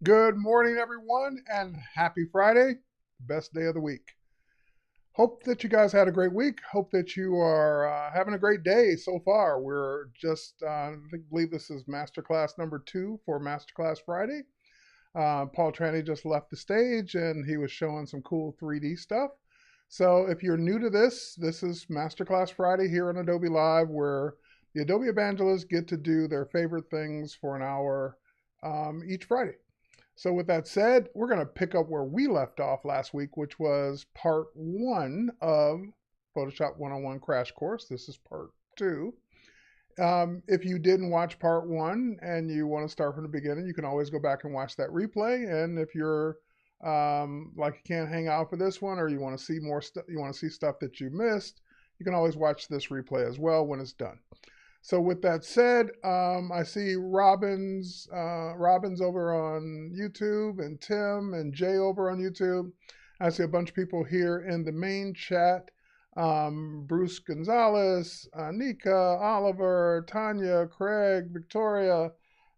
Good morning, everyone, and happy Friday, best day of the week. Hope that you guys had a great week. Hope that you are having a great day so far. We're just, believe this is Masterclass number 2 for Masterclass Friday. Paul Tranny just left the stage and he was showing some cool 3D stuff. So if you're new to this is Masterclass Friday here on Adobe Live, where the Adobe evangelists get to do their favorite things for an hour each Friday. So with that said, we're going to pick up where we left off last week, which was part 1 of Photoshop 101 Crash Course. This is part 2. If you didn't watch part 1 and you want to start from the beginning, you can always go back and watch that replay. And if you're like you can't hang out for this one, or you want to see more stuff, you want to see stuff that you missed, you can always watch this replay as well when it's done. So with that said, I see Robin's over on YouTube, and Tim and Jay over on YouTube. I see a bunch of people here in the main chat. Bruce Gonzalez, Nika, Oliver, Tanya, Craig, Victoria.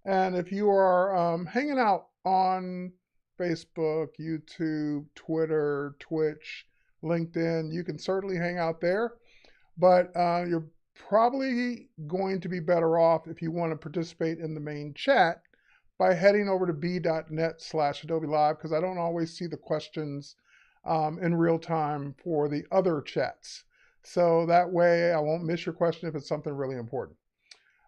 And if you are hanging out on Facebook, YouTube, Twitter, Twitch, LinkedIn, you can certainly hang out there. But you're probably going to be better off if you want to participate in the main chat by heading over to b.net/Adobe Live, because I don't always see the questions in real time for the other chats. So that way I won't miss your question if it's something really important.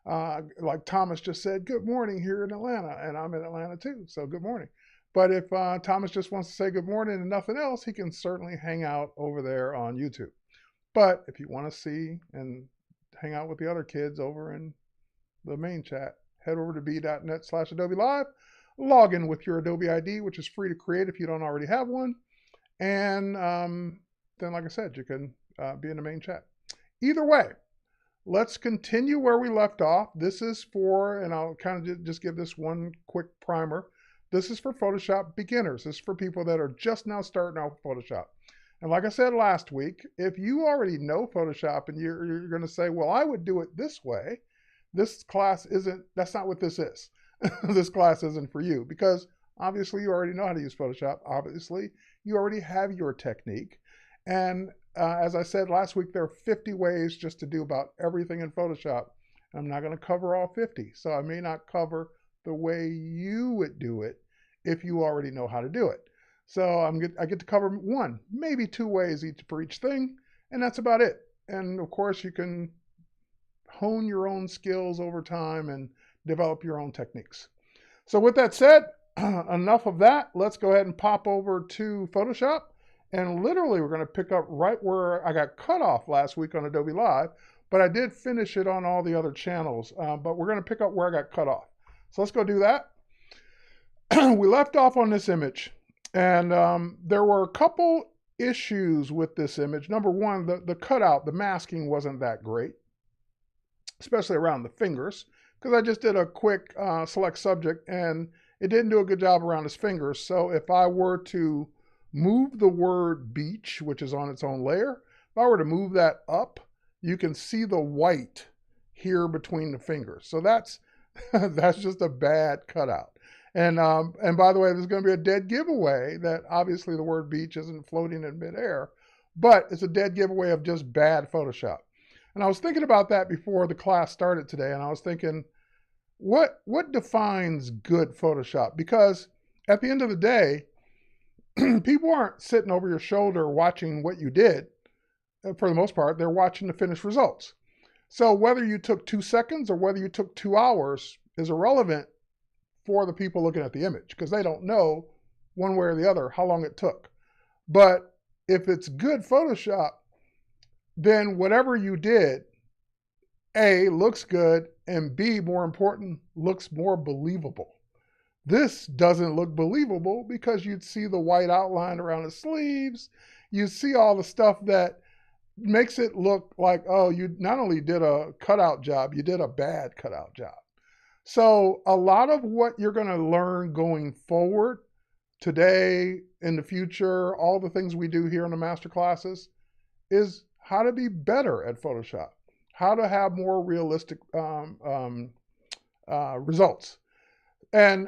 Like Thomas just said, good morning here in Atlanta, and I'm in Atlanta too, so good morning. But if Thomas just wants to say good morning and nothing else, he can certainly hang out over there on YouTube. But if you want to see and hang out with the other kids over in the main chat, head over to b.net/Adobe Live, log in with your Adobe ID, which is free to create if you don't already have one. And then, like I said, you can be in the main chat. Either way, let's continue where we left off. This is for, and I'll kind of just give this one quick primer. This is for Photoshop beginners. This is for people that are just now starting out with Photoshop. And like I said last week, if you already know Photoshop and you're going to say, well, I would do it this way, this class isn't, that's not what this is. This class isn't for you, because obviously you already know how to use Photoshop. Obviously, you already have your technique. And as I said last week, there are 50 ways just to do about everything in Photoshop. I'm not going to cover all 50, so I may not cover the way you would do it if you already know how to do it. So I get to cover one, maybe 2 ways for each thing, and that's about it. And of course, you can hone your own skills over time and develop your own techniques. So with that said, enough of that. Let's go ahead and pop over to Photoshop. And literally, we're going to pick up right where I got cut off last week on Adobe Live, but I did finish it on all the other channels. But we're going to pick up where I got cut off. So let's go do that. We left off on this image. And there were a couple issues with this image. Number one, the cutout, the masking wasn't that great, especially around the fingers, because I just did a quick select subject and it didn't do a good job around his fingers. So if I were to move the word beach, which is on its own layer, if I were to move that up, you can see the white here between the fingers. So that's that's just a bad cutout. And by the way, there's going to be a dead giveaway that obviously the word beach isn't floating in midair, but it's a dead giveaway of just bad Photoshop. And I was thinking about that before the class started today, and I was thinking, what defines good Photoshop? Because at the end of the day, people aren't sitting over your shoulder watching what you did. For the most part, they're watching the finished results. So whether you took 2 seconds or whether you took 2 hours is irrelevant for the people looking at the image, because they don't know one way or the other how long it took. But if it's good Photoshop, then whatever you did, A, looks good, and B, more important, looks more believable. This doesn't look believable because you'd see the white outline around the sleeves. You see all the stuff that makes it look like, oh, you not only did a cutout job, you did a bad cutout job. So a lot of what you're going to learn going forward today, in the future, all the things we do here in the master classes, is how to be better at Photoshop, how to have more realistic results. And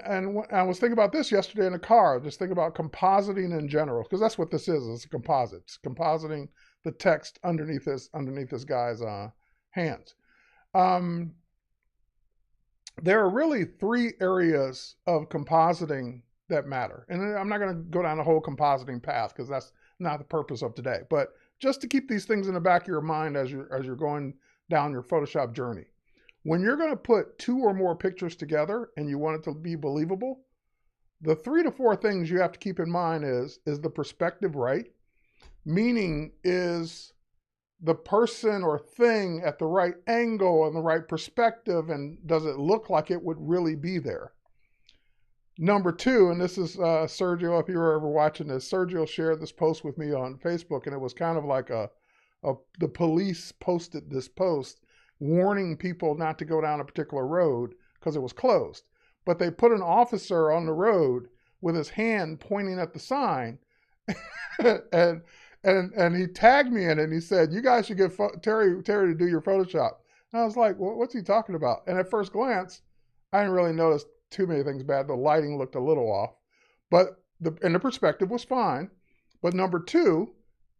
I was thinking about this yesterday in the car. Just think about compositing in general, because that's what this is. It's a composite. It's compositing the text underneath this guy's hands. Um, there are really three areas of compositing that matter, and I'm not going to go down the whole compositing path because that's not the purpose of today. But just to keep these things in the back of your mind as you're going down your Photoshop journey. When you're going to put two or more pictures together and you want it to be believable, the 3 to 4 things you have to keep in mind is the perspective right? Meaning, is the person or thing at the right angle and the right perspective, and does it look like it would really be there? Number 2, and this is Sergio, if you were ever watching this, Sergio shared this post with me on Facebook, and it was kind of like the police posted this post warning people not to go down a particular road because it was closed. But they put an officer on the road with his hand pointing at the sign, and he tagged me in it, and he said, "You guys should get Terry to do your Photoshop." And I was like, well, what's he talking about? And at first glance, I didn't really notice too many things bad. The lighting looked a little off, but the perspective was fine. But number 2,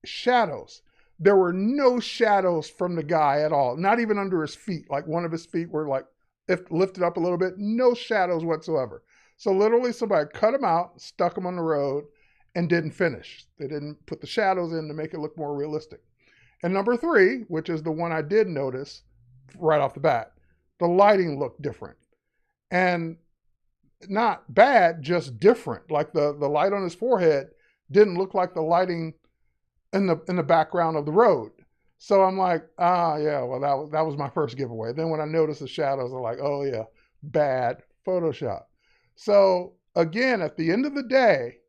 shadows. There were no shadows from the guy at all, not even under his feet. Like one of his feet were like if lifted up a little bit, no shadows whatsoever. So literally somebody cut him out, stuck him on the road, and didn't finish. They didn't put the shadows in to make it look more realistic. And number 3, which is the one I did notice right off the bat, the lighting looked different. And not bad, just different. Like the light on his forehead didn't look like the lighting in the background of the road. So I'm like, yeah, well, that was my first giveaway. Then when I noticed the shadows, I'm like, oh yeah, bad Photoshop. So again, at the end of the day,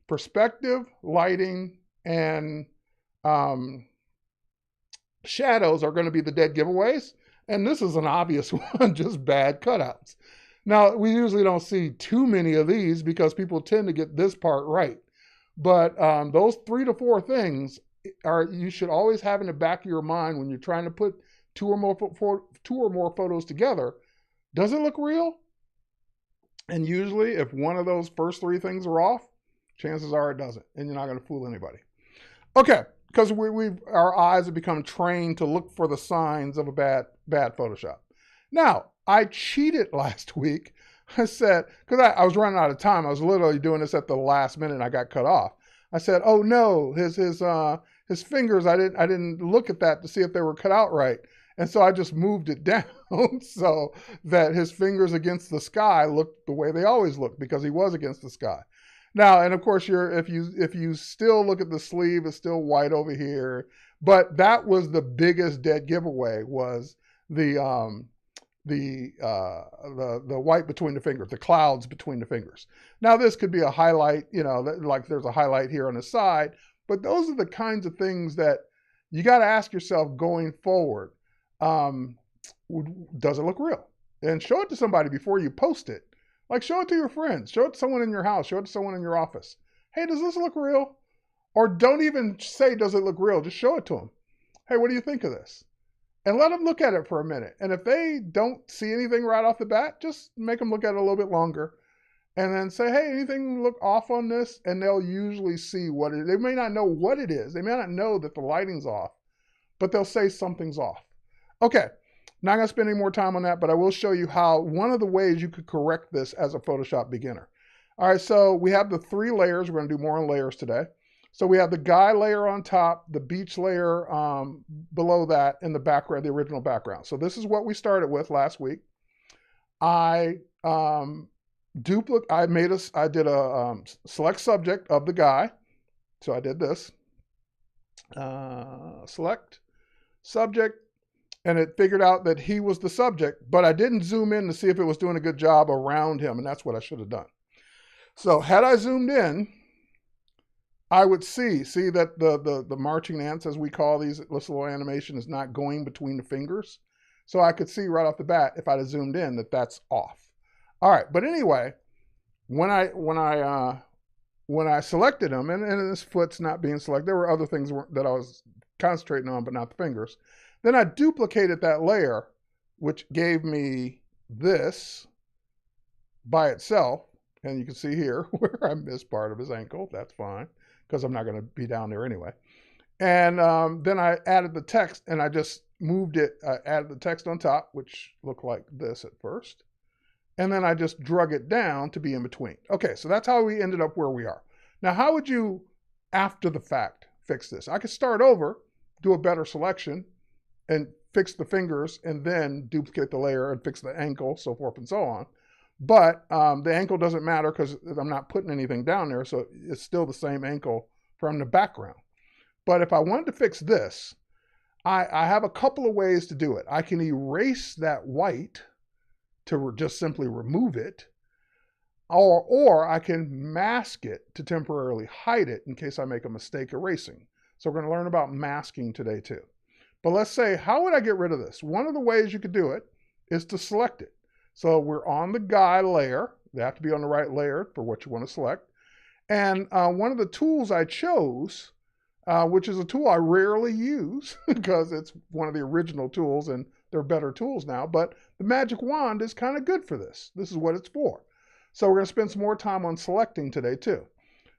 perspective, lighting, and shadows are going to be the dead giveaways. And this is an obvious one, just bad cutouts. Now, we usually don't see too many of these because people tend to get this part right. But those 3 to 4 things you should always have in the back of your mind when you're trying to put two or more photos together. Does it look real? And usually, if one of those first 3 things are off, chances are it doesn't, and you're not going to fool anybody. Okay, because our eyes have become trained to look for the signs of a bad Photoshop. Now, I cheated last week. I said, because I was running out of time. I was literally doing this at the last minute and I got cut off. I said, oh no, his fingers, I didn't look at that to see if they were cut out right. And so I just moved it down so that his fingers against the sky looked the way they always look, because he was against the sky. Now, and of course, if you still look at the sleeve, it's still white over here. But that was the biggest dead giveaway, was the white between the fingers, the clouds between the fingers. Now, this could be a highlight, like there's a highlight here on the side, but those are the kinds of things that you got to ask yourself going forward. Does it look real? And show it to somebody before you post it. Like, show it to your friends, show it to someone in your house, show it to someone in your office. Hey, does this look real? Or don't even say, does it look real? Just show it to them. Hey, what do you think of this? And let them look at it for a minute. And if they don't see anything right off the bat, just make them look at it a little bit longer. And then say, hey, anything look off on this? And they'll usually see what it is. They may not know what it is. They may not know that the lighting's off, but they'll say something's off. Okay, not going to spend any more time on that, but I will show you how one of the ways you could correct this as a Photoshop beginner. All right, so we have the 3 layers. We're going to do more on layers today. So we have the guy layer on top, the beach layer below that, and the background, the original background. So this is what we started with last week. I did a select subject of the guy. So I did this. Select subject, and it figured out that he was the subject, but I didn't zoom in to see if it was doing a good job around him, and that's what I should have done. So had I zoomed in, I would see that the marching ants, as we call these, this little animation, is not going between the fingers. So I could see right off the bat, if I'd have zoomed in, that that's off. All right, but anyway, when I selected him, and his foot's not being selected, there were other things that I was concentrating on, but not the fingers. Then I duplicated that layer, which gave me this, by itself. And you can see here where I missed part of his ankle. That's fine, because I'm not going to be down there anyway. And then I added the text, and I just moved it. I added the text on top, which looked like this at first. And then I just drug it down to be in between. Okay, so that's how we ended up where we are. Now, how would you, after the fact, fix this? I could start over, do a better selection, and fix the fingers, and then duplicate the layer and fix the ankle, so forth and so on. But the ankle doesn't matter because I'm not putting anything down there, so it's still the same ankle from the background. But if I wanted to fix this, I have a couple of ways to do it. I can erase that white to just simply remove it, or I can mask it to temporarily hide it in case I make a mistake erasing. So we're going to learn about masking today too. But let's say, how would I get rid of this? One of the ways you could do it is to select it. So we're on the guy layer. They have to be on the right layer for what you want to select. And one of the tools I chose, which is a tool I rarely use because it's one of the original tools and there are better tools now, but the magic wand is kind of good for this. This is what it's for. So we're going to spend some more time on selecting today too.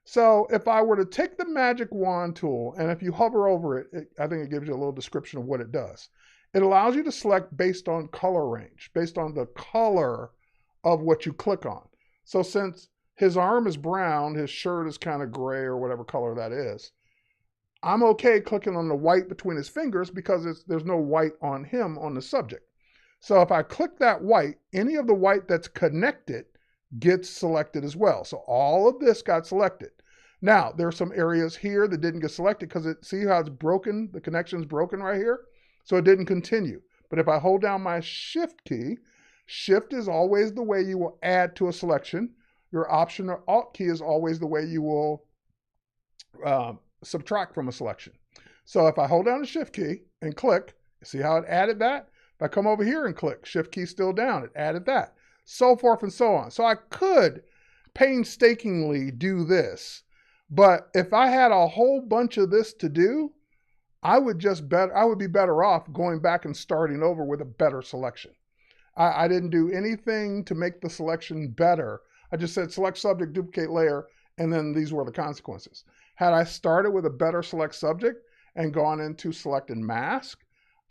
So if I were to take the magic wand tool, and if you hover over it, I think it gives you a little description of what it does. It allows you to select based on color range, based on the color of what you click on. So since his arm is brown, his shirt is kind of gray or whatever color that is, I'm okay clicking on the white between his fingers because there's no white on him on the subject. So if I click that white, any of the white that's connected gets selected as well. So all of this got selected. Now, there are some areas here that didn't get selected because see how it's broken? The connection's broken right here? So it didn't continue. But if I hold down my Shift key, Shift is always the way you will add to a selection. Your Option or Alt key is always the way you will subtract from a selection. So if I hold down the Shift key and click, see how it added that? If I come over here and click, Shift key still down, it added that. So forth and so on. So I could painstakingly do this, but if I had a whole bunch of this to do, I would be better off going back and starting over with a better selection. I didn't do anything to make the selection better. I just said select subject, duplicate layer, and then these were the consequences. Had I started with a better select subject and gone into select and mask,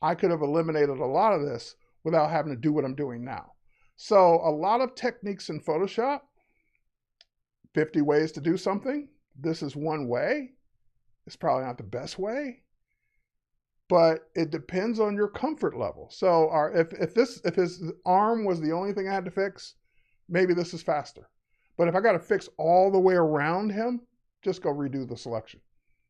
I could have eliminated a lot of this without having to do what I'm doing now. So a lot of techniques in Photoshop, 50 ways to do something. This is one way. It's probably not the best way, but it depends on your comfort level. So if his arm was the only thing I had to fix, maybe this is faster. But if I got to fix all the way around him, just go redo the selection.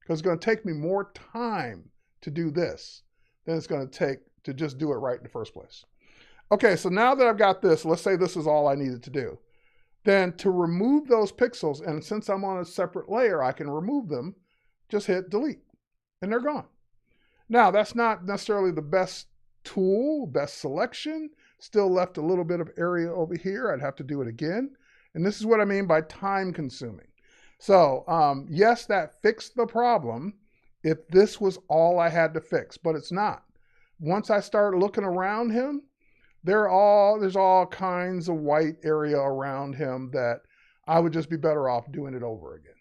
Because it's going to take me more time to do this than it's going to take to just do it right in the first place. Okay, so now that I've got this, let's say this is all I needed to do. Then to remove those pixels, and since I'm on a separate layer, I can remove them, just hit delete, and they're gone. Now, that's not necessarily the best tool, best selection. Still left a little bit of area over here. I'd have to do it again. And this is what I mean by time consuming. So yes, that fixed the problem if this was all I had to fix, but it's not. Once I start looking around him, there's all kinds of white area around him that I would just be better off doing it over again.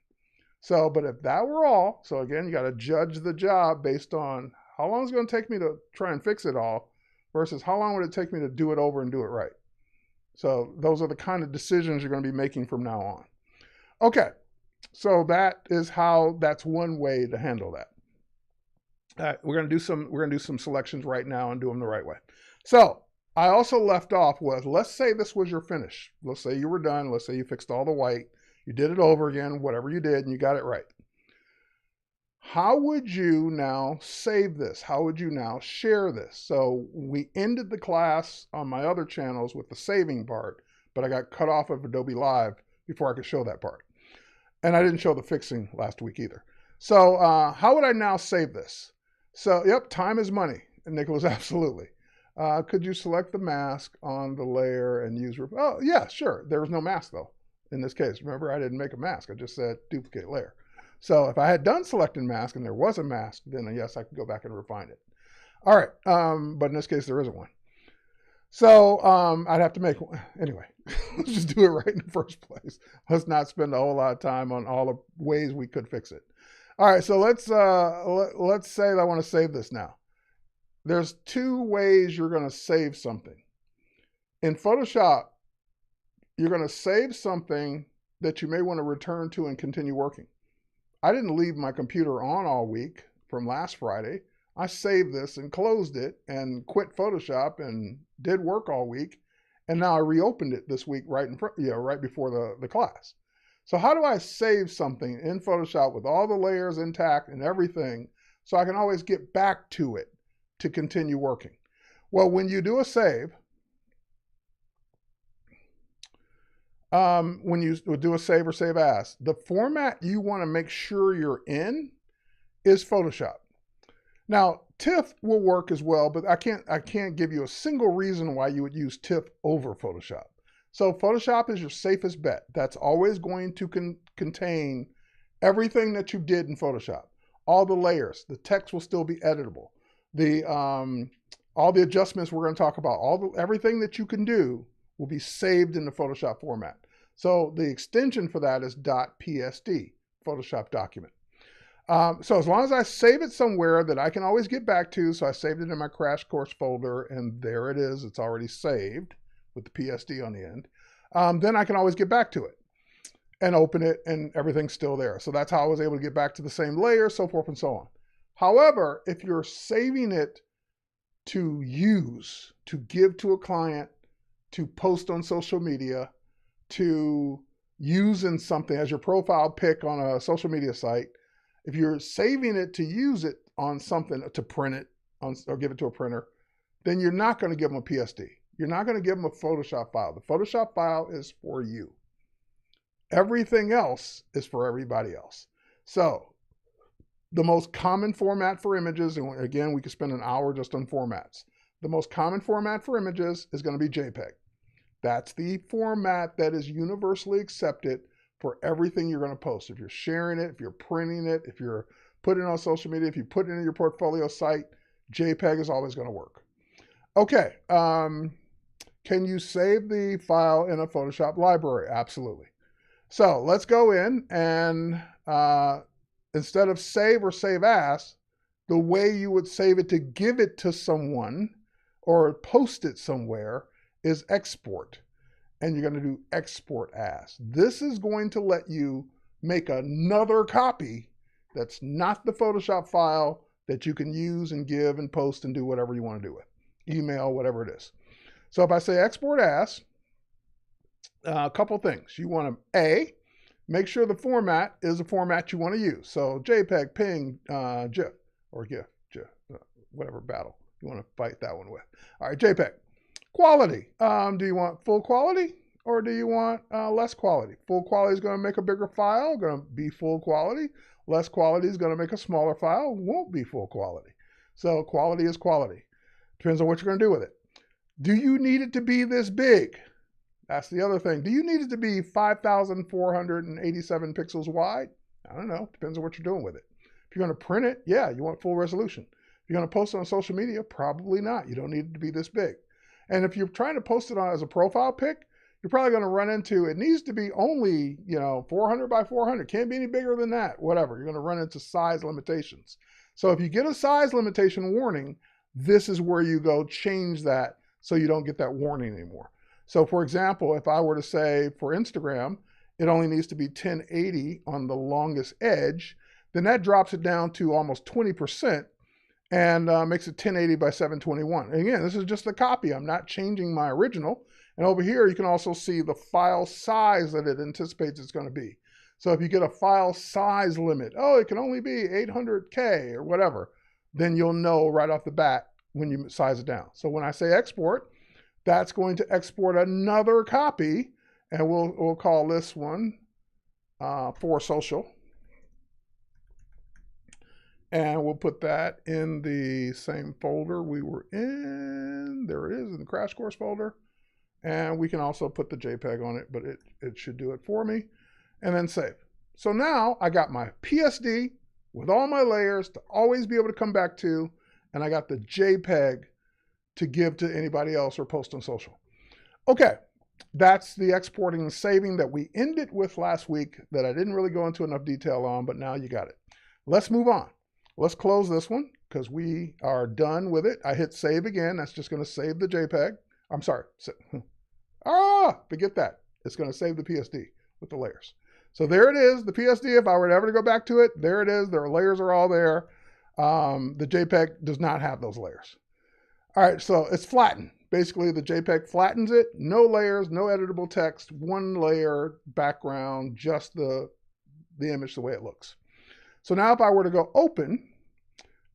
So, but if that were all, so again, you got to judge the job based on how long it's going to take me to try and fix it all versus how long would it take me to do it over and do it right. So those are the kind of decisions you're going to be making from now on. Okay, so that's one way to handle that. All right, we're going to do some selections right now and do them the right way. So I also left off with, let's say this was your finish. Let's say you were done. Let's say you fixed all the white. You did it over again, whatever you did, and you got it right. How would you now save this? How would you now share this? So we ended the class on my other channels with the saving part, but I got cut off of Adobe Live before I could show that part. And I didn't show the fixing last week either. So how would I now save this? So, yep, time is money, Nicholas, absolutely. Could you select the mask on the layer and use, oh yeah, sure. There was no mask though in this case. Remember, I didn't make a mask. I just said duplicate layer. So if I had done selecting mask and there was a mask, then yes, I could go back and refine it. All right, but in this case, there isn't one. So I'd have to make one. Anyway, let's just do it right in the first place. Let's not spend a whole lot of time on all the ways we could fix it. All right, so let's say that I want to save this now. There's two ways you're going to save something. In Photoshop, you're going to save something that you may want to return to and continue working. I didn't leave my computer on all week from last Friday. I saved this and closed it and quit Photoshop and did work all week. And now I reopened it this week right in front, right before the class. So how do I save something in Photoshop with all the layers intact and everything so I can always get back to it to continue working? Well, when you do a save, when you do a save or save as, the format you want to make sure you're in is Photoshop. Now, TIFF will work as well, but I can't give you a single reason why you would use TIFF over Photoshop. So Photoshop is your safest bet. That's always going to contain everything that you did in Photoshop. All the layers, the text will still be editable. All the adjustments we're going to talk about, everything that you can do will be saved in the Photoshop format. So the extension for that is .psd, Photoshop document. So as long as I save it somewhere that I can always get back to, so I saved it in my crash course folder, and there it is, it's already saved with the PSD on the end, then I can always get back to it and open it and everything's still there. So that's how I was able to get back to the same layer, so forth and so on. However, if you're saving it to use, to give to a client, to post on social media, to use in something as your profile pic on a social media site, if you're saving it to use it on something, to print it or give it to a printer, then you're not going to give them a PSD. You're not going to give them a Photoshop file. The Photoshop file is for you. Everything else is for everybody else. So the most common format for images, and again, we could spend an hour just on formats. The most common format for images is going to be JPEG. That's the format that is universally accepted for everything you're going to post. If you're sharing it, if you're printing it, if you're putting it on social media, if you put it in your portfolio site, JPEG is always going to work. Okay, can you save the file in a Photoshop library? Absolutely. So let's go in and instead of save or save as, the way you would save it to give it to someone or post it somewhere is export. And you're going to do export as. This is going to let you make another copy that's not the Photoshop file that you can use and give and post and do whatever you want to do with. Email, whatever it is. So if I say export as, a couple things. You want to, make sure the format is a format you want to use. So JPEG, PNG, GIF, or GIF, whatever battle you want to fight that one with. All right, JPEG. Quality. Do you want full quality or do you want less quality? Full quality is going to make a bigger file, going to be full quality. Less quality is going to make a smaller file, won't be full quality. So quality is quality. Depends on what you're going to do with it. Do you need it to be this big? That's the other thing. Do you need it to be 5,487 pixels wide? I don't know. Depends on what you're doing with it. If you're going to print it, yeah, you want full resolution. If you're going to post it on social media, probably not. You don't need it to be this big. And if you're trying to post it on as a profile pic, you're probably going to run into, it needs to be only, 400 by 400. Can't be any bigger than that, whatever. You're going to run into size limitations. So if you get a size limitation warning, this is where you go change that so you don't get that warning anymore. So for example, if I were to say for Instagram, it only needs to be 1080 on the longest edge, then that drops it down to almost 20%. And makes it 1080 by 721. And again, this is just a copy. I'm not changing my original. And over here, you can also see the file size that it anticipates it's going to be. So if you get a file size limit, it can only be 800K or whatever, then you'll know right off the bat when you size it down. So when I say export, that's going to export another copy, and we'll call this one for social. And we'll put that in the same folder we were in. There it is, in the crash course folder. And we can also put the JPEG on it, but it should do it for me. And then save. So now I got my PSD with all my layers to always be able to come back to, and I got the JPEG to give to anybody else or post on social. Okay, that's the exporting and saving that we ended with last week that I didn't really go into enough detail on, but now you got it. Let's move on. Let's close this one because we are done with it. I hit save again. That's just going to save the JPEG. I'm sorry. Forget that. It's going to save the PSD with the layers. So there it is, the PSD. If I were ever to go back to it, there it is. Their layers are all there. The JPEG does not have those layers. All right, so it's flattened. Basically, the JPEG flattens it. No layers, no editable text, one layer, background, just the image the way it looks. So now if I were to go open,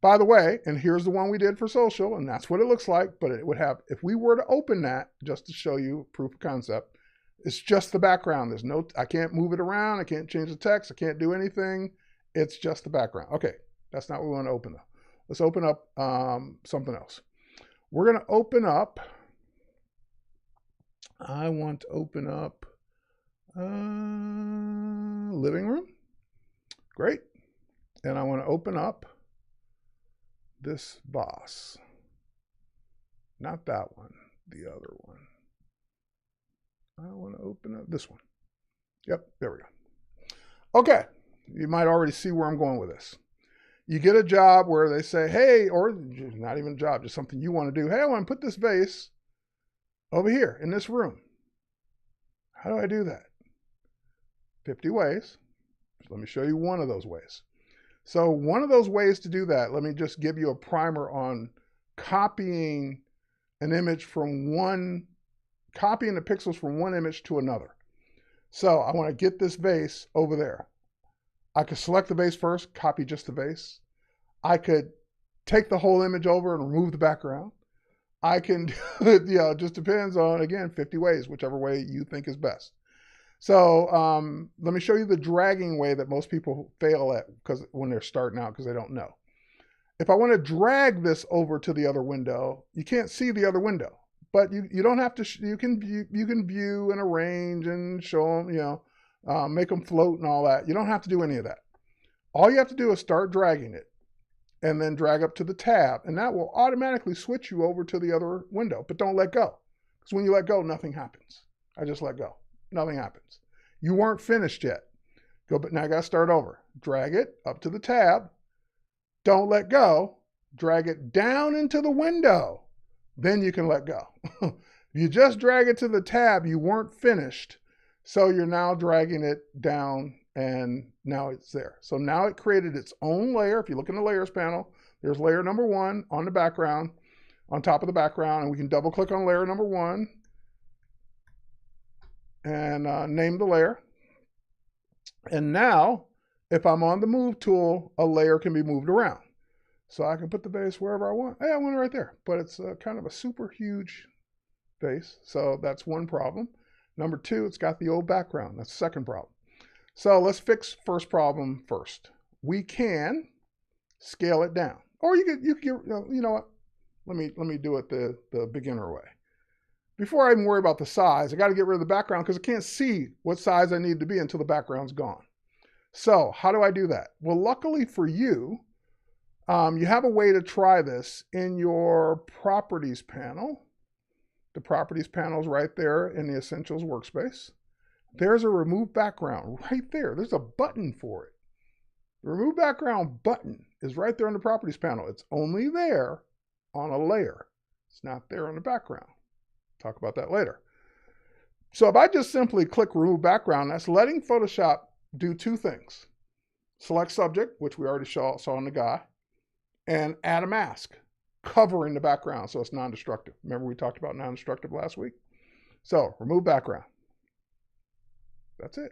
by the way, and here's the one we did for social, and that's what it looks like, but it would have, if we were to open that, just to show you proof of concept, it's just the background. There's no, I can't move it around. I can't change the text. I can't do anything. It's just the background. Okay, that's not what we want to open though. Let's open up something else. We're going to open up, I want to open up living room. Great. And I want to open up this boss. Not that one, the other one. I want to open up this one. Yep, there we go. Okay, you might already see where I'm going with this. You get a job where they say, hey, or not even a job, just something you want to do. Hey, I want to put this vase over here in this room. How do I do that? 50 ways. Let me show you one of those ways. So one of those ways to do that, let me just give you a primer on copying an image from one, copying the pixels from one image to another. So I want to get this vase over there. I could select the vase first, copy just the vase. I could take the whole image over and remove the background. I can do it, it just depends on, again, 50 ways, whichever way you think is best. So let me show you the dragging way that most people fail at because when they're starting out because they don't know. If I want to drag this over to the other window, you can't see the other window, but you don't have to. You can view and arrange and show them, make them float and all that. You don't have to do any of that. All you have to do is start dragging it, and then drag up to the tab, and that will automatically switch you over to the other window. But don't let go, because when you let go, nothing happens. I just let go. Nothing happens. You weren't finished yet. Go, but now I got to start over. Drag it up to the tab. Don't let go. Drag it down into the window. Then you can let go. If you just drag it to the tab, you weren't finished. So you're now dragging it down and now it's there. So now it created its own layer. If you look in the layers panel, there's layer number 1 on the background, on top of the background, and we can double click on layer number 1. And name the layer. And now, if I'm on the move tool, a layer can be moved around. So I can put the vase wherever I want. Hey, I want it right there. But it's kind of a super huge vase. So that's one problem. Number 2, it's got the old background. That's the second problem. So let's fix first problem first. We can scale it down. Or you know what? Let me do it the beginner way. Before I even worry about the size, I got to get rid of the background because I can't see what size I need to be until the background's gone. So how do I do that? Well, luckily for you, you have a way to try this in your Properties panel. The Properties panel is right there in the Essentials workspace. There's a Remove Background right there. There's a button for it. The Remove Background button is right there in the Properties panel. It's only there on a layer. It's not there on the background. Talk about that later. So if I just simply click Remove Background, that's letting Photoshop do 2 things. Select Subject, which we already saw in the guy, and add a mask, covering the background so it's non-destructive. Remember we talked about non-destructive last week? So Remove Background. That's it.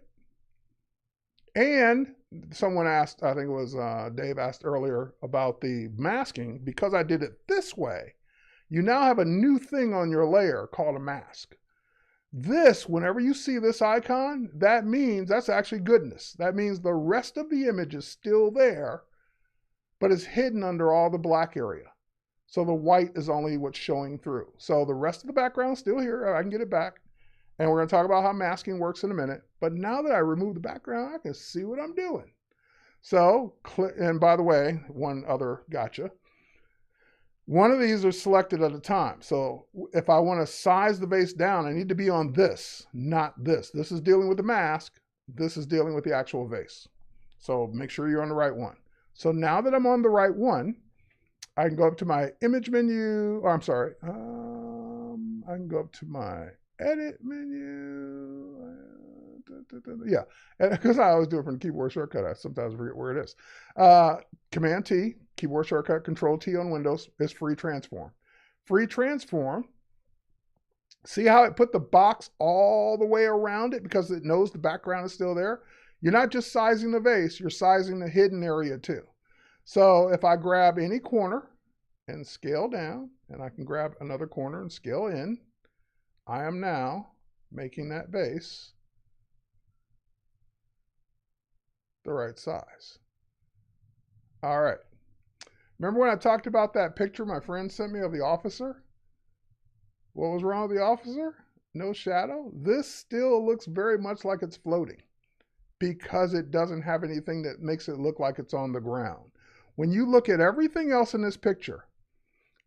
And someone asked, I think it was Dave asked earlier about the masking. Because I did it this way, you now have a new thing on your layer called a mask. This, whenever you see this icon, that means that's actually goodness. That means the rest of the image is still there, but it's hidden under all the black area. So the white is only what's showing through. So the rest of the background is still here. I can get it back. And we're going to talk about how masking works in a minute. But now that I remove the background, I can see what I'm doing. So, and by the way, one other gotcha. One of these are selected at a time. So if I want to size the vase down, I need to be on this, not this. This is dealing with the mask. This is dealing with the actual vase. So make sure you're on the right one. So now that I'm on the right one, I can go up to my image menu, or I'm sorry, I can go up to my edit menu. Yeah, because I always do it from the keyboard shortcut. I sometimes forget where it is. Command T, keyboard shortcut, Control T on Windows is free transform. Free transform. See how it put the box all the way around it because it knows the background is still there? You're not just sizing the vase, you're sizing the hidden area too. So if I grab any corner and scale down, and I can grab another corner and scale in, I am now making that vase the right size. All right. Remember when I talked about that picture my friend sent me of the officer? What was wrong with the officer? No shadow. This still looks very much like it's floating because it doesn't have anything that makes it look like it's on the ground. When you look at everything else in this picture,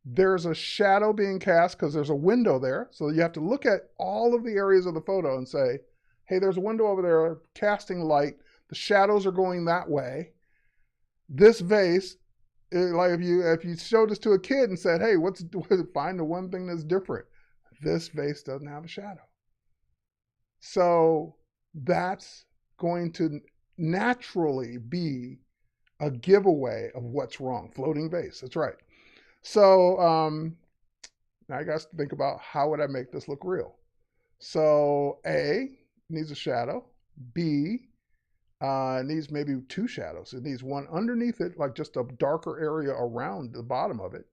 there's a shadow being cast because there's a window there. So you have to look at all of the areas of the photo and say, hey, there's a window over there casting light. The shadows are going that way. This vase, like if you showed this to a kid and said, hey, find the one thing that's different. This vase doesn't have a shadow. So that's going to naturally be a giveaway of what's wrong. Floating vase, that's right. So now I got to think about how would I make this look real. So A needs a shadow. B needs maybe two shadows. It needs one underneath it, like just a darker area around the bottom of it.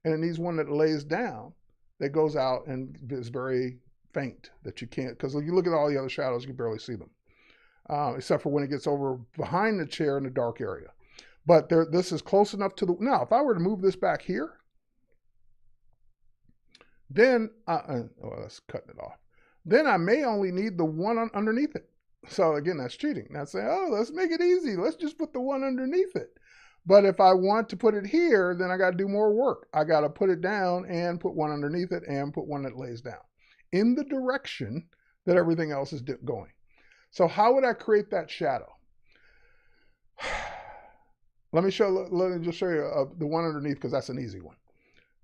And it needs one that lays down that goes out and is very faint that you can't, because if you look at all the other shadows, you can barely see them. Except for when it gets over behind the chair in the dark area. But this is close enough to the, now if I were to move this back here, then, let's cut it off. Then I may only need the one underneath it. So again, that's cheating. That's saying, oh, let's make it easy. Let's just put the one underneath it. But if I want to put it here, then I got to do more work. I got to put it down and put one underneath it and put one that lays down in the direction that everything else is going. So how would I create that shadow? Let me just show you the one underneath because that's an easy one.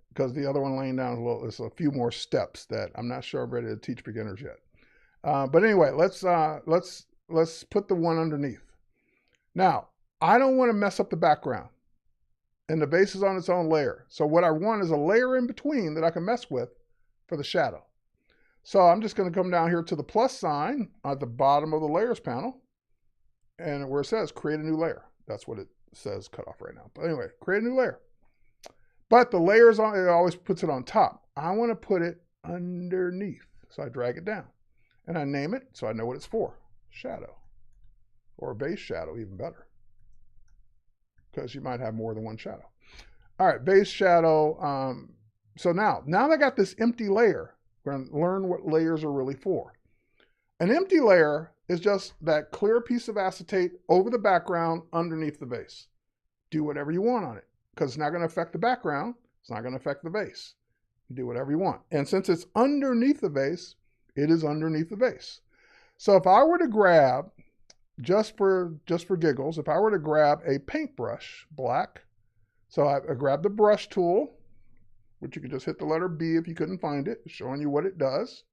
Because the other one laying down is a few more steps that I'm not sure I'm ready to teach beginners yet. But anyway, let's put the one underneath. Now, I don't want to mess up the background. And the base is on its own layer. So what I want is a layer in between that I can mess with for the shadow. So I'm just going to come down here to the plus sign at the bottom of the layers panel. And where it says create a new layer. That's what it says cut off right now. But anyway, create a new layer. But the layers on it always puts it on top. I want to put it underneath. So I drag it down. And I name it so I know what it's for. Shadow. Or base shadow, even better. Because you might have more than one shadow. All right, base shadow. So now that I got this empty layer, we're going to learn what layers are really for. An empty layer is just that clear piece of acetate over the background underneath the base. Do whatever you want on it because it's not going to affect the background. It's not going to affect the base. You do whatever you want. And since it's underneath the base, it is underneath the base. So if I were to grab, just for giggles, if I were to grab a paintbrush, black, so I grab the brush tool, which you can just hit the letter B if you couldn't find it, showing you what it does.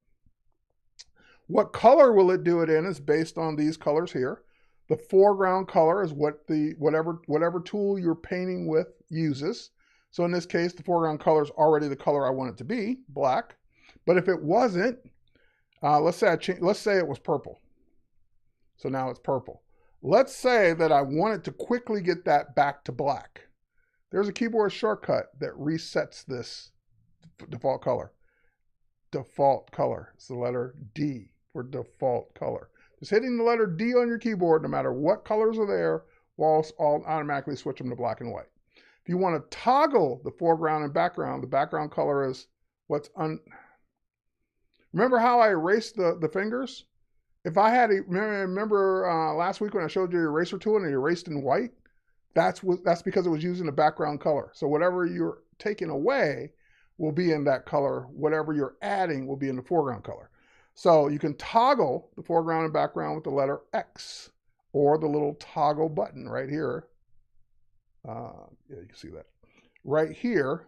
What color will it do it in is based on these colors here. The foreground color is what whatever tool you're painting with uses. So in this case, the foreground color is already the color I want it to be, black. But if it wasn't, let's say it was purple. So now it's purple. Let's say that I wanted to quickly get that back to black. There's a keyboard shortcut that resets this default color. Default color. It's the letter D for default color. Just hitting the letter D on your keyboard, no matter what colors are there, will automatically switch them to black and white. If you want to toggle the foreground and background, the background color is what's Remember how I erased the fingers? If I had, remember last week when I showed you your eraser tool and it erased in white? That's because it was using the background color. So whatever taking away will be in that color. Whatever you're adding will be in the foreground color. So you can toggle the foreground and background with the letter X or the little toggle button right here. Yeah, you can see that right here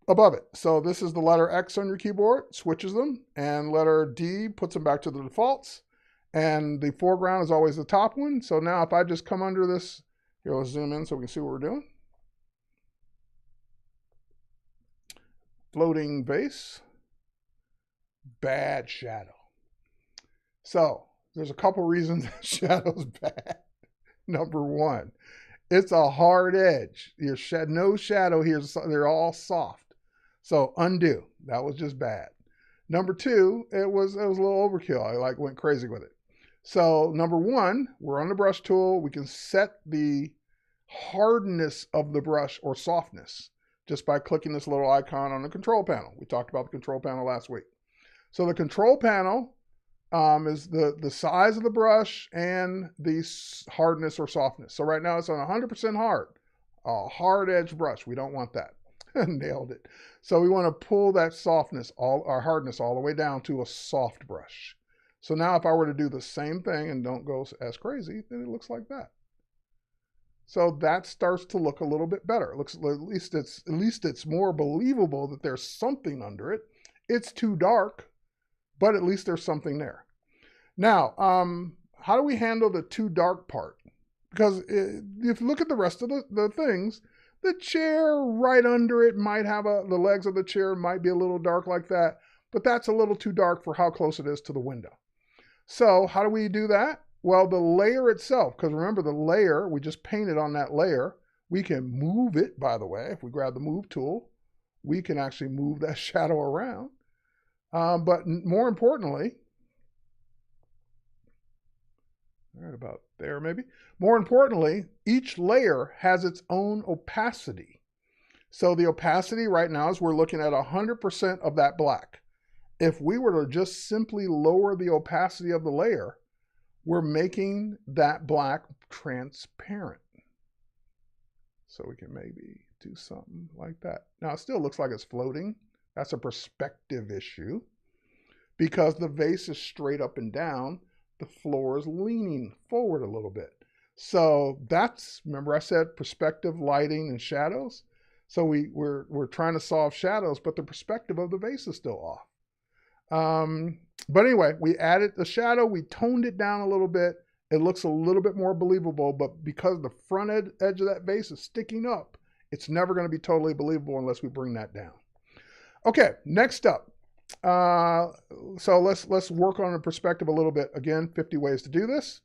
above it. So this is the letter X on your keyboard, switches them, and letter D puts them back to the defaults. And the foreground is always the top one. So now if I just come under this, here, let's zoom in so we can see what we're doing. Floating vase, bad shadow. So there's a couple reasons shadow's bad. Number one, it's a hard edge. Your no shadow here, they're all soft. So undo, that was just bad. Number two, it was a little overkill. I went crazy with it. So number one, we're on the brush tool. We can set the hardness of the brush or softness just by clicking this little icon on the control panel. We talked about the control panel last week. So the control panel is the size of the brush and the hardness or softness. So right now it's on 100% hard, a hard edge brush. We don't want that. Nailed it. So we want to pull that softness, our hardness all the way down to a soft brush. So now if I were to do the same thing and don't go as crazy, then it looks like that. So that starts to look a little bit better. It looks, at least it's more believable that there's something under it. It's too dark, but at least there's something there. Now, how do we handle the too dark part? Because if you look at the rest of the things, the chair right under it might have the legs of the chair might be a little dark like that, but that's a little too dark for how close it is to the window. So how do we do that? Well, the layer itself, because remember the layer, we just painted on that layer. We can move it, by the way. If we grab the move tool, we can actually move that shadow around. But more importantly, right about there maybe. More importantly, each layer has its own opacity. So the opacity right now is we're looking at 100% of that black. If we were to just simply lower the opacity of the layer, we're making that black transparent. So we can maybe do something like that. Now it still looks like it's floating. That's a perspective issue. Because the vase is straight up and down, the floor is leaning forward a little bit. So that's, remember I said perspective, lighting, and shadows? So we're trying to solve shadows, but the perspective of the vase is still off. But anyway, we added the shadow, we toned it down a little bit. It looks a little bit more believable, but because the front edge of that vase is sticking up, it's never going to be totally believable unless we bring that down. Okay, next up. So let's work on the perspective a little bit. Again, 50 ways to do this.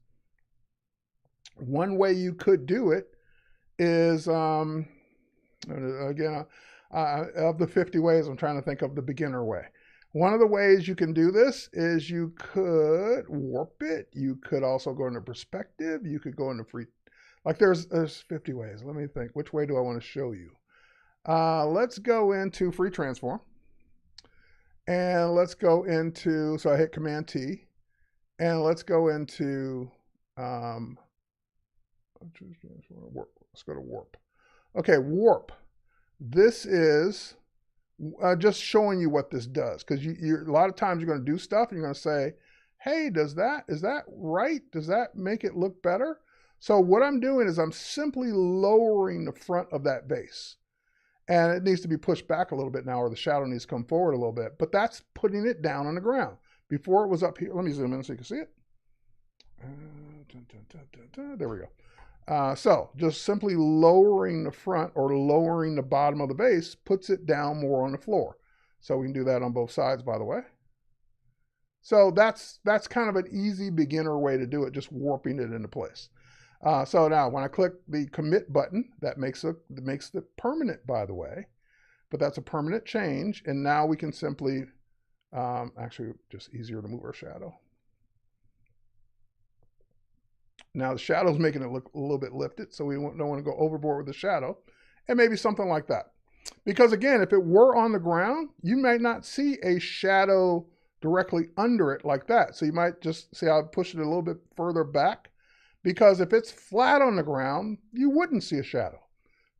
One way you could do it is, again, of the 50 ways, I'm trying to think of the beginner way. One of the ways you can do this is you could warp it. You could also go into perspective. You could go into free, like there's 50 ways. Let me think, which way do I want to show you? Let's go into free transform. And let's go into, so I hit Command T, and let's go into, warp. Let's go to warp. Okay, warp. This is just showing you what this does, because a lot of times you're going to do stuff and you're going to say, hey, is that right? Does that make it look better? So what I'm doing is I'm simply lowering the front of that vase. And it needs to be pushed back a little bit now, or the shadow needs to come forward a little bit. But that's putting it down on the ground. Before it was up here. Let me zoom in so you can see it. There we go. So just simply lowering the front or lowering the bottom of the vase puts it down more on the floor. So we can do that on both sides, by the way. So that's kind of an easy beginner way to do it, just warping it into place. So now when I click the commit button, that makes it permanent, by the way, but that's a permanent change. And now we can simply, actually just easier to move our shadow. Now the shadow's making it look a little bit lifted, so we don't want to go overboard with the shadow, and maybe something like that. Because again, if it were on the ground, you might not see a shadow directly under it like that. So you might just see how I push it a little bit further back. Because if it's flat on the ground, you wouldn't see a shadow.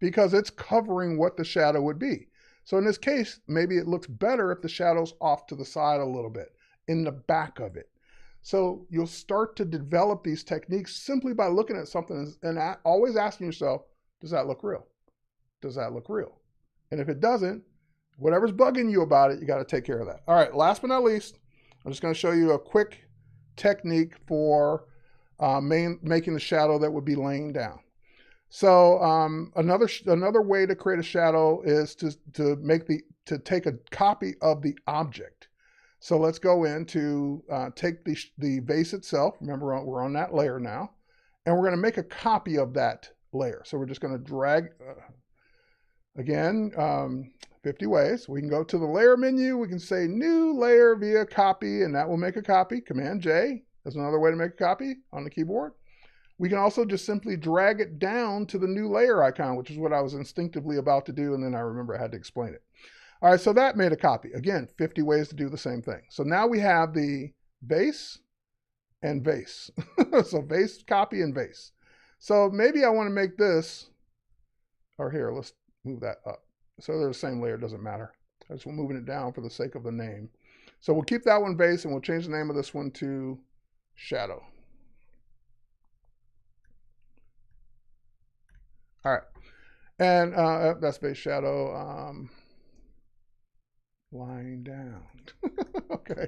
because it's covering what the shadow would be. So in this case, maybe it looks better if the shadow's off to the side a little bit, in the back of it. So you'll start to develop these techniques simply by looking at something and always asking yourself, does that look real? Does that look real? And if it doesn't, whatever's bugging you about it, you got to take care of that. All right, last but not least, I'm just going to show you a quick technique for making the shadow that would be laying down. So another way to create a shadow is to take a copy of the object. So let's go in to take the vase itself. Remember, we're on that layer now, and we're going to make a copy of that layer. So we're just going to drag, again, 50 ways. We can go to the layer menu. We can say new layer via copy, and that will make a copy. Command J is another way to make a copy on the keyboard. We can also just simply drag it down to the new layer icon, which is what I was instinctively about to do, and then I remember I had to explain it. All right, so that made a copy. Again, 50 ways to do the same thing. So now we have the vase and vase. So vase, copy, and vase. So maybe I want to make this, or here, let's move that up. So they're the same layer, doesn't matter. I just moving it down for the sake of the name. So we'll keep that one vase, and we'll change the name of this one to shadow. All right, and that's base shadow, lying down. Okay,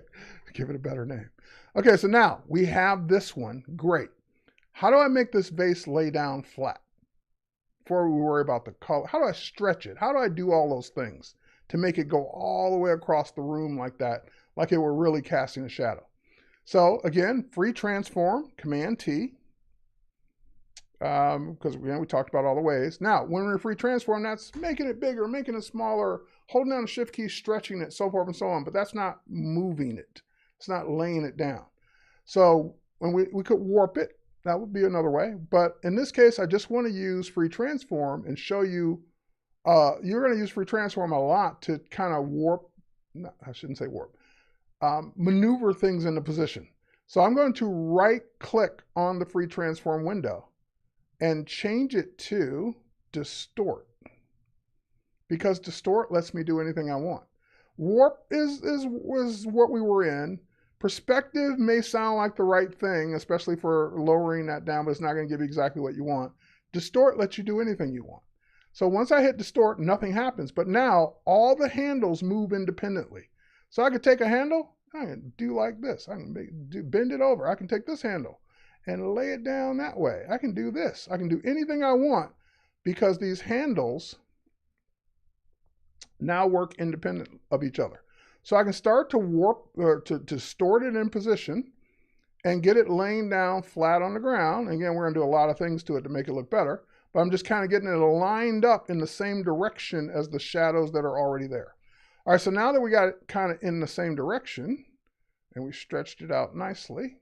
give it a better name. Okay, so now we have this one, great. How do I make this vase lay down flat? Before we worry about the color, how do I stretch it? How do I do all those things to make it go all the way across the room like that, like it were really casting a shadow? So again, free transform, Command T, because we talked about all the ways. Now, when we're free transform, that's making it bigger, making it smaller, holding down the shift key, stretching it, so forth and so on, but that's not moving it. It's not laying it down. So when we could warp it, that would be another way. But in this case, I just want to use free transform and show you, you're going to use free transform a lot to kind of warp, no, I shouldn't say warp, maneuver things into position. So I'm going to right click on the free transform window and change it to distort, because distort lets me do anything I want. Warp was what we were in. Perspective may sound like the right thing, especially for lowering that down, but it's not going to give you exactly what you want. Distort lets you do anything you want. So once I hit distort, nothing happens, but now all the handles move independently. So I could take a handle, I can do like this. I can bend it over. I can take this handle and lay it down that way. I can do this. I can do anything I want because these handles now work independent of each other. So I can start to warp, or to distort it in position and get it laying down flat on the ground. Again, we're going to do a lot of things to it to make it look better, but I'm just kind of getting it lined up in the same direction as the shadows that are already there. All right, so now that we got it kind of in the same direction and we stretched it out nicely,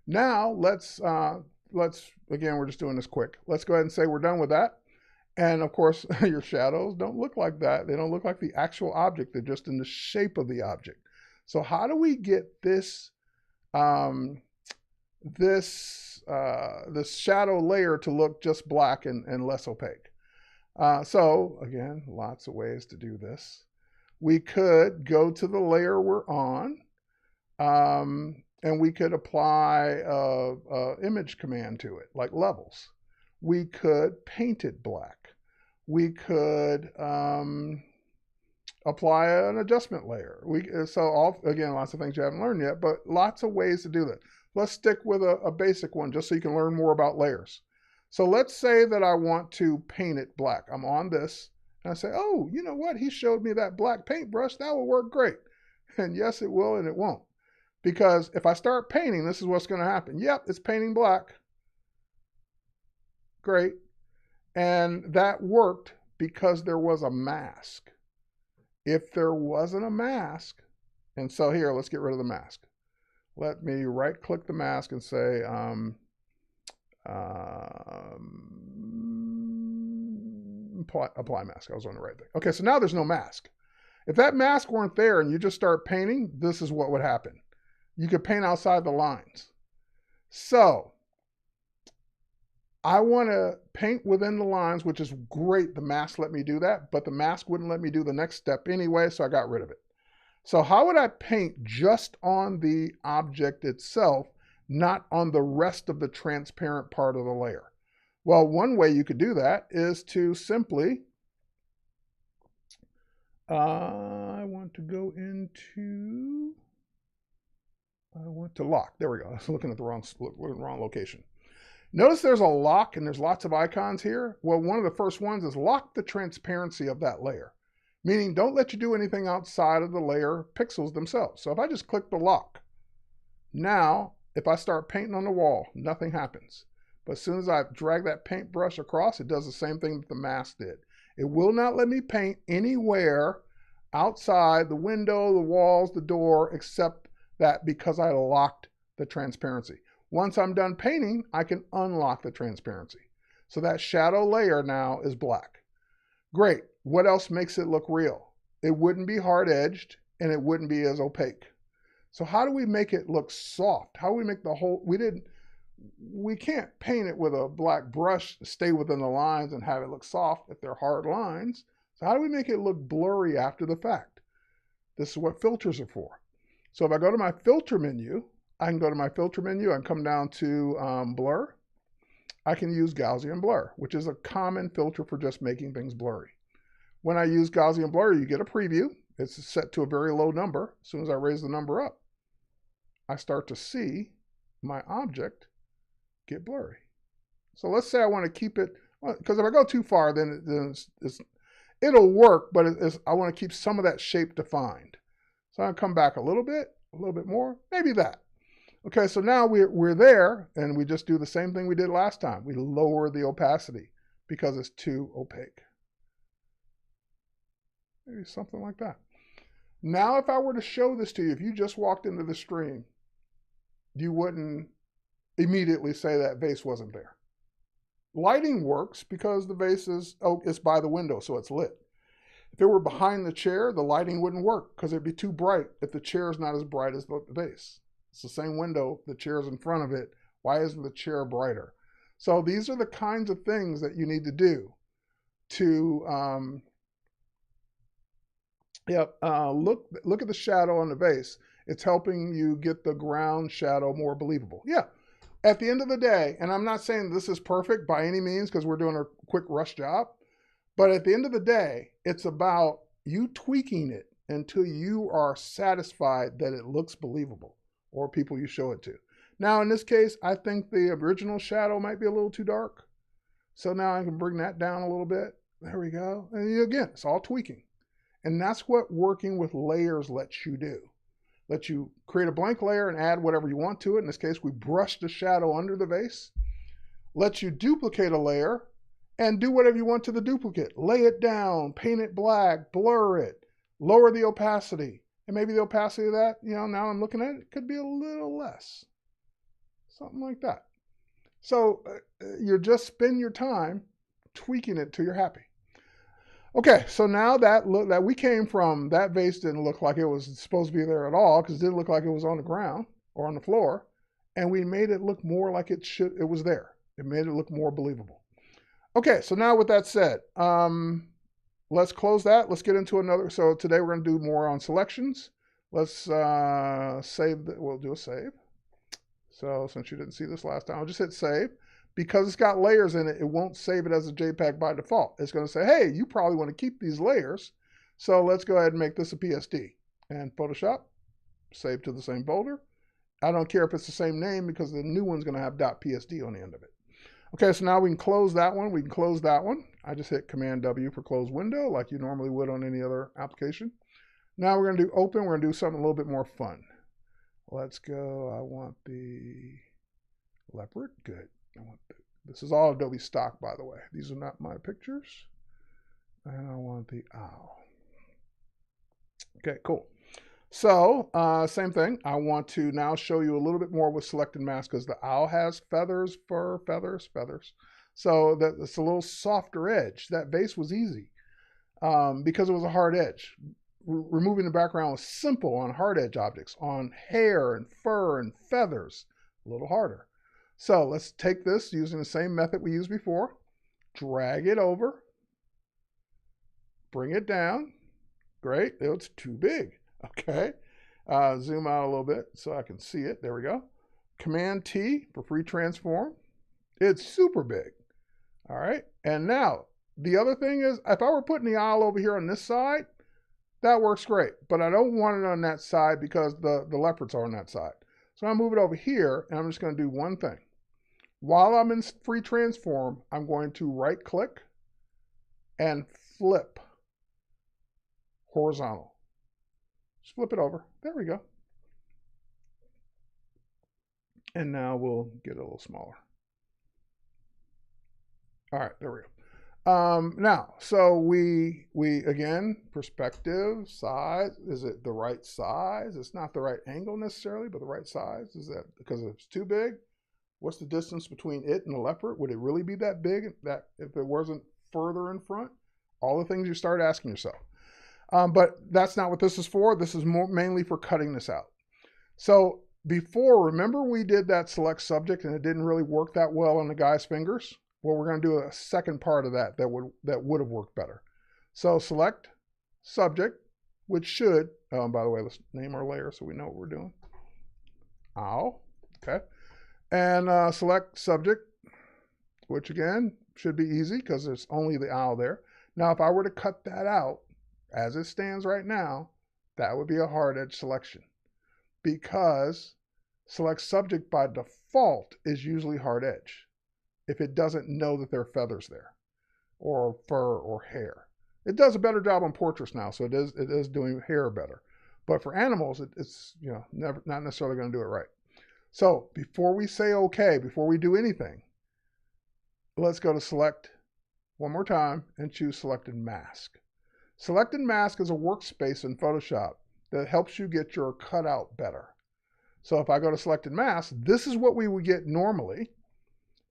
now let's again, we're just doing this quick. Let's go ahead and say we're done with that. And of course, your shadows don't look like that. They don't look like the actual object. They're just in the shape of the object. So how do we get this this shadow layer to look just black and less opaque? So again, lots of ways to do this. We could go to the layer we're on, and we could apply a image command to it, like levels. We could paint it black. We could apply an adjustment layer. Again, lots of things you haven't learned yet, but lots of ways to do that. Let's stick with a basic one just so you can learn more about layers. So let's say that I want to paint it black. I'm on this, and I say, oh, you know what? He showed me that black paintbrush. That will work great. And yes, it will, and it won't. Because if I start painting, this is what's going to happen. Yep, it's painting black. Great. And that worked because there was a mask. If there wasn't a mask, and so here, let's get rid of the mask. Let me right click the mask and say, apply mask. I was on the right thing. Okay, so now there's no mask. If that mask weren't there and you just start painting, this is what would happen. You could paint outside the lines. So I want to paint within the lines, which is great. The mask let me do that, but the mask wouldn't let me do the next step anyway, so I got rid of it. So how would I paint just on the object itself, not on the rest of the transparent part of the layer? Well, one way you could do that is to simply, I want to go into, I want to lock. There we go. I was looking at the wrong location. Notice there's a lock and there's lots of icons here. Well, one of the first ones is lock the transparency of that layer, meaning don't let you do anything outside of the layer pixels themselves. So if I just click the lock, now if I start painting on the wall, nothing happens. But as soon as I drag that paintbrush across, it does the same thing that the mask did. It will not let me paint anywhere outside the window, the walls, the door, except that because I locked the transparency. Once I'm done painting, I can unlock the transparency. So that shadow layer now is black. Great. What else makes it look real? It wouldn't be hard-edged and it wouldn't be as opaque. So how do we make it look soft? How do we make the whole, we can't paint it with a black brush, stay within the lines and have it look soft if they're hard lines. So how do we make it look blurry after the fact? This is what filters are for. So if I go to my filter menu, I can go to my filter menu and come down to blur. I can use Gaussian blur, which is a common filter for just making things blurry. When I use Gaussian blur, you get a preview. It's set to a very low number. As soon as I raise the number up, I start to see my object get blurry. So let's say I want to keep it, because if I go too far, then it'll work, but I want to keep some of that shape defined. So I'll come back a little bit more, maybe that. Okay, so now we're there, and we just do the same thing we did last time. We lower the opacity because it's too opaque. Maybe something like that. Now, if I were to show this to you, if you just walked into the stream, you wouldn't immediately say that vase wasn't there. Lighting works because the vase is, it's by the window, so it's lit. If it were behind the chair, the lighting wouldn't work because it'd be too bright if the chair is not as bright as the vase. It's the same window, the chair's in front of it. Why isn't the chair brighter? So these are the kinds of things that you need to do to look at the shadow on the vase. It's helping you get the ground shadow more believable. Yeah, at the end of the day, and I'm not saying this is perfect by any means because we're doing a quick rush job, but at the end of the day, it's about you tweaking it until you are satisfied that it looks believable, or people you show it to. Now, in this case, I think the original shadow might be a little too dark. So now I can bring that down a little bit. There we go. And again, it's all tweaking. And that's what working with layers lets you do. Lets you create a blank layer and add whatever you want to it. In this case, we brushed the shadow under the vase. Lets you duplicate a layer and do whatever you want to the duplicate. Lay it down, paint it black, blur it, lower the opacity. And maybe the opacity of that, now I'm looking at it, could be a little less. Something like that. So you just spend your time tweaking it till you're happy. Okay, so now that we came from, that vase didn't look like it was supposed to be there at all because it didn't look like it was on the ground or on the floor. And we made it look more like it was there. It made it look more believable. Okay, so now with that said, let's close that. Let's get into another. So today we're going to do more on selections. Let's save. We'll do a save. So since you didn't see this last time, I'll just hit save. Because it's got layers in it, it won't save it as a JPEG by default. It's going to say, hey, you probably want to keep these layers. So let's go ahead and make this a PSD. And Photoshop, save to the same folder. I don't care if it's the same name because the new one's going to have .psd on the end of it. Okay, so now we can close that one. We can close that one. I just hit Command W for close window like you normally would on any other application. Now we're going to do open. We're going to do something a little bit more fun. Let's go. I want the leopard. Good. This is all Adobe stock, by the way. These are not my pictures. And I want the owl. Okay, cool. So, same thing. I want to now show you a little bit more with selected mask because the owl has feathers, fur, feathers. So it's a little softer edge. That vase was easy because it was a hard edge. Removing the background was simple on hard edge objects. On hair and fur and feathers, a little harder. So let's take this using the same method we used before, drag it over, bring it down. Great, it's too big. Okay, zoom out a little bit so I can see it. There we go. Command T for free transform. It's super big. All right, and now the other thing is, if I were putting the aisle over here on this side, that works great, but I don't want it on that side because the leopards are on that side. So I'm going to move it over here, and I'm just going to do one thing. While I'm in free transform, I'm going to right click and flip horizontal. Just flip it over. There we go. And now we'll get it a little smaller. All right, there we go. Now, so we again, perspective, size, is it the right size? It's not the right angle necessarily, but the right size. Is that because it's too big? What's the distance between it and the leopard? Would it really be that big that if it wasn't further in front? All the things you start asking yourself. But that's not what this is for. This is mainly for cutting this out. So before, remember we did that select subject and it didn't really work that well on the guy's fingers? Well, we're going to do a second part of that would have worked better. So select subject, which should, by the way, let's name our layer so we know what we're doing. Ow, okay. And select subject, which again, should be easy because there's only the owl there. Now, if I were to cut that out, as it stands right now, that would be a hard edge selection because select subject by default is usually hard edge if it doesn't know that there are feathers there or fur or hair. It does a better job on portraits now, so it is doing hair better. But for animals, it's not necessarily going to do it right. So before we say okay, before we do anything, let's go to select one more time and choose selected mask. Selected mask is a workspace in Photoshop that helps you get your cutout better. So if I go to selected mask, this is what we would get normally.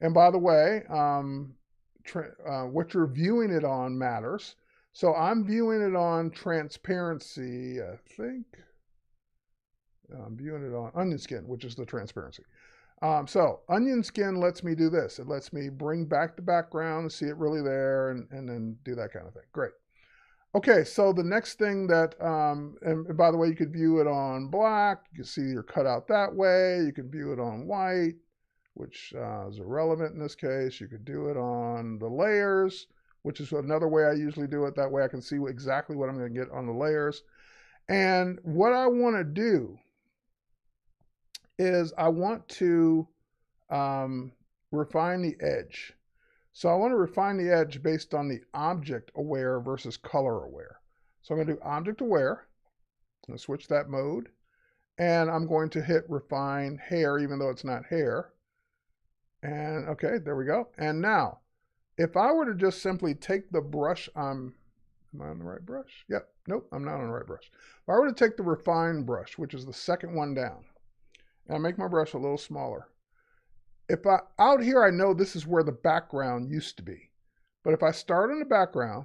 And by the way, what you're viewing it on matters. So I'm viewing it on transparency, I think. I'm viewing it on onion skin, which is the transparency. So onion skin lets me do this. It lets me bring back the background and see it really there and then do that kind of thing. Great. Okay, so the next thing that, and by the way, you could view it on black. You can see your cutout that way. You can view it on white, which is irrelevant in this case. You could do it on the layers, which is another way I usually do it. That way I can see exactly what I'm going to get on the layers. And what I want to do is I want to refine the edge. So I want to refine the edge based on the object aware versus color aware. So I'm going to do object aware. I'm going to switch that mode. And I'm going to hit refine hair, even though it's not hair. And okay, there we go. And now, if I were to just simply take the brush, am I on the right brush? Yep, nope, I'm not on the right brush. If I were to take the refine brush, which is the second one down, and I make my brush a little smaller. Out here, I know this is where the background used to be. But if I start on the background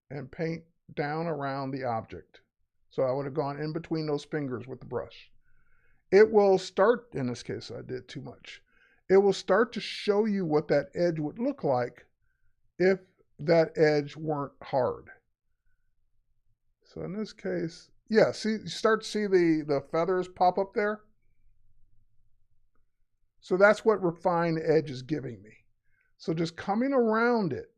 and paint down around the object, so I would have gone in between those fingers with the brush, it will start, in this case, I did too much. It will start to show you what that edge would look like if that edge weren't hard. So in this case, yeah, see, you start to see the feathers pop up there. So that's what refined edge is giving me. So just coming around it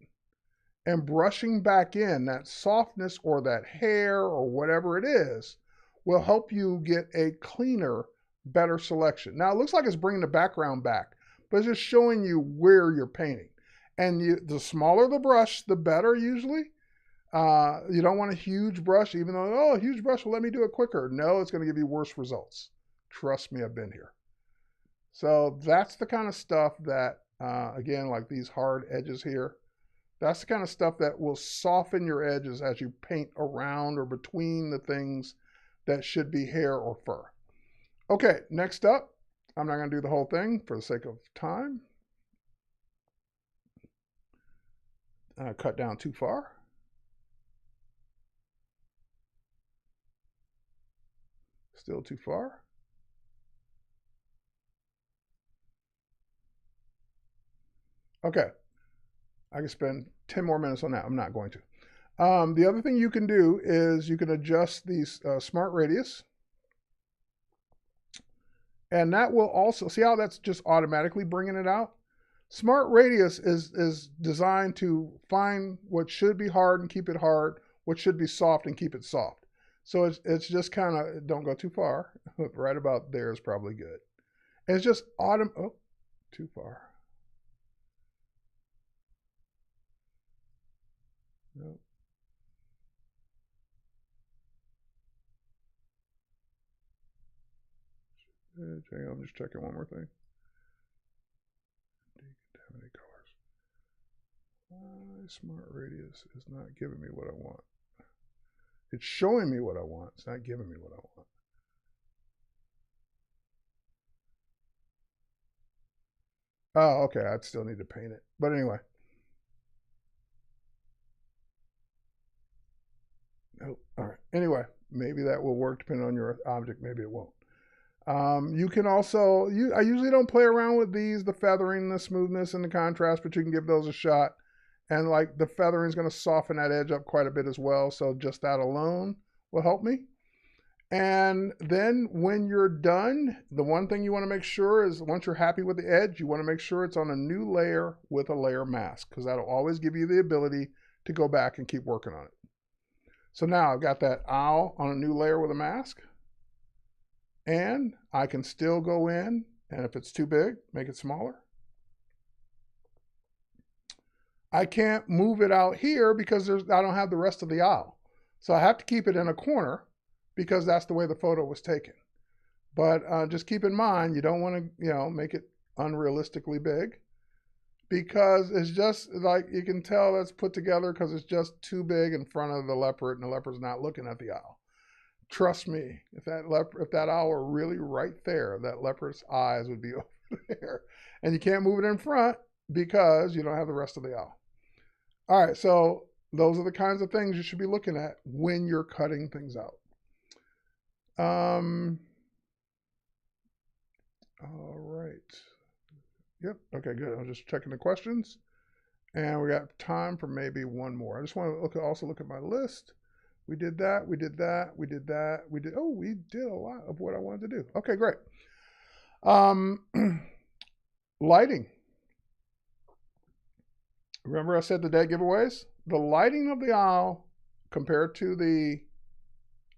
and brushing back in that softness or that hair or whatever it is will help you get a cleaner, better selection. Now it looks like it's bringing the background back, but it's just showing you where you're painting. And the smaller the brush, the better usually. You don't want a huge brush, even though, oh, a huge brush will let me do it quicker. No, it's going to give you worse results. Trust me, I've been here. So that's the kind of stuff that, again, like these hard edges here, that's the kind of stuff that will soften your edges as you paint around or between the things that should be hair or fur. Okay, next up, I'm not going to do the whole thing for the sake of time. Cut down too far. Still too far. Okay, I can spend 10 more minutes on that. I'm not going to. The other thing you can do is you can adjust the smart radius. And that will also, see how that's just automatically bringing it out? Smart radius is designed to find what should be hard and keep it hard, what should be soft and keep it soft. So it's just kind of, don't go too far. Right about there is probably good. And it's just oh, too far. Nope. Hang on, I'm just checking one more thing. Decontaminate colors. My smart radius is not giving me what I want. It's showing me what I want. It's not giving me what I want. Oh, okay. I'd still need to paint it. But anyway. Nope. All right. Anyway, maybe that will work depending on your object. Maybe it won't. You can also, I usually don't play around with these, the feathering, the smoothness, and the contrast, but you can give those a shot. And like the feathering is going to soften that edge up quite a bit as well. So just that alone will help me. And then when you're done, the one thing you want to make sure is once you're happy with the edge, you want to make sure it's on a new layer with a layer mask, because that'll always give you the ability to go back and keep working on it. So now I've got that owl on a new layer with a mask. And I can still go in, and if it's too big, make it smaller. I can't move it out here because I don't have the rest of the owl. So I have to keep it in a corner because that's the way the photo was taken. But just keep in mind, you don't want to, make it unrealistically big, because it's just like, you can tell that's put together because it's just too big in front of the leopard, and the leopard's not looking at the owl. Trust me, if that owl were really right there, that leopard's eyes would be over there. And you can't move it in front because you don't have the rest of the owl. All right, so those are the kinds of things you should be looking at when you're cutting things out. All right. Yep, okay, good. I'm just checking the questions. And we got time for maybe one more. I just want to also look at my list. We did that, we did that, we did that, we did a lot of what I wanted to do. Okay, great. Lighting. Remember I said the dead giveaways? The lighting of the owl compared to the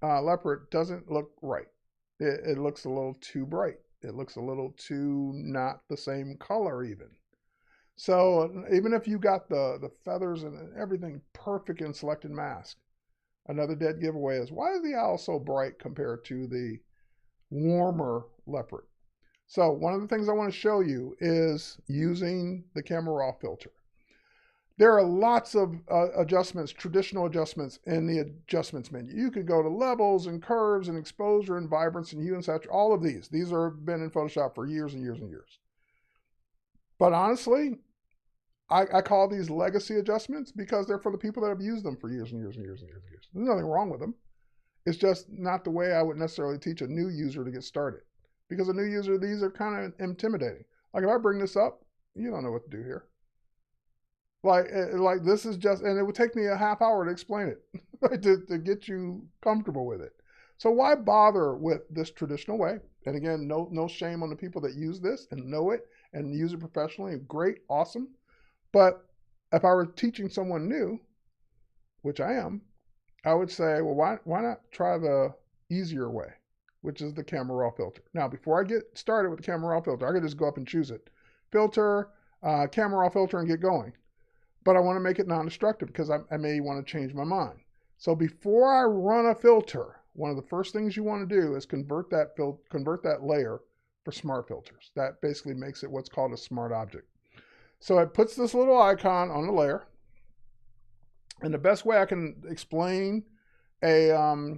leopard doesn't look right. It looks a little too bright. It looks a little too not the same color even. So even if you got the feathers and everything perfect in selected mask, another dead giveaway is, why is the owl so bright compared to the warmer leopard? So one of the things I want to show you is using the camera raw filter. There are lots of adjustments, traditional adjustments in the adjustments menu. You could go to levels and curves and exposure and vibrance and hue and saturation, all of these. These have been in Photoshop for years and years and years. But honestly, I call these legacy adjustments because they're for the people that have used them for years and years and years and years and years. There's nothing wrong with them. It's just not the way I would necessarily teach a new user to get started. Because a new user, these are kind of intimidating. Like if I bring this up, you don't know what to do here. Like this is just, and it would take me a half hour to explain it, to get you comfortable with it. So why bother with this traditional way? And again, no shame on the people that use this and know it and use it professionally. Great, awesome. But if I were teaching someone new, which I am, I would say, well, why not try the easier way, which is the camera raw filter. Now, before I get started with the camera raw filter, I could just go up and choose it. Filter, camera raw filter, and get going. But I want to make it non-destructive because I may want to change my mind. So before I run a filter, one of the first things you want to do is convert that layer for smart filters. That basically makes it what's called a smart object. So it puts this little icon on the layer. And the best way I can explain a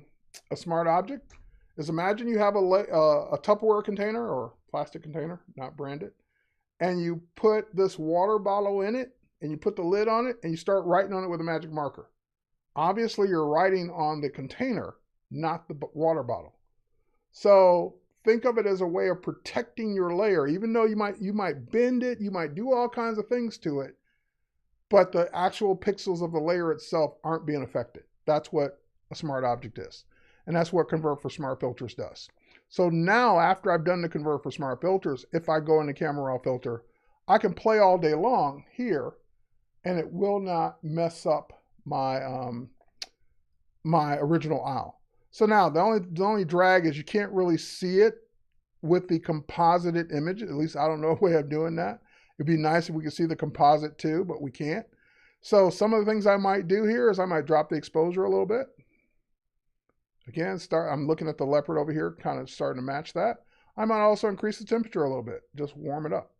smart object is, imagine you have a Tupperware container or plastic container, not branded, and you put this water bottle in it, and you put the lid on it, and you start writing on it with a magic marker. Obviously, you're writing on the container, not the water bottle. So think of it as a way of protecting your layer. Even though you might bend it, you might do all kinds of things to it, but the actual pixels of the layer itself aren't being affected. That's what a smart object is. And that's what Convert for Smart Filters does. So now, after I've done the Convert for Smart Filters, if I go into Camera Raw Filter, I can play all day long here, and it will not mess up my my original owl. So now the only drag is you can't really see it with the composited image. At least I don't know a way of doing that. It'd be nice if we could see the composite too, but we can't. So some of the things I might do here is I might drop the exposure a little bit. Again, I'm looking at the leopard over here, kind of starting to match that. I might also increase the temperature a little bit, just warm it up.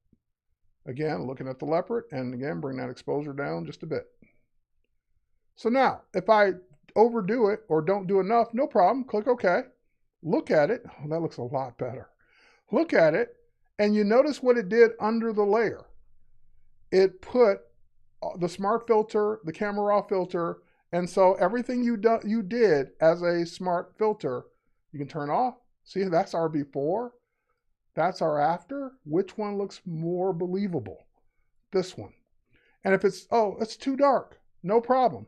Again, looking at the leopard, and again, bring that exposure down just a bit. So now, if I overdo it or don't do enough, no problem, click OK. Look at it. Oh, that looks a lot better. Look at it, and you notice what it did under the layer. It put the smart filter, the Camera Raw filter, and so everything you did as a smart filter, you can turn off. See, that's our before. That's our after. Which one looks more believable? This one. And if it's, oh, it's too dark, no problem.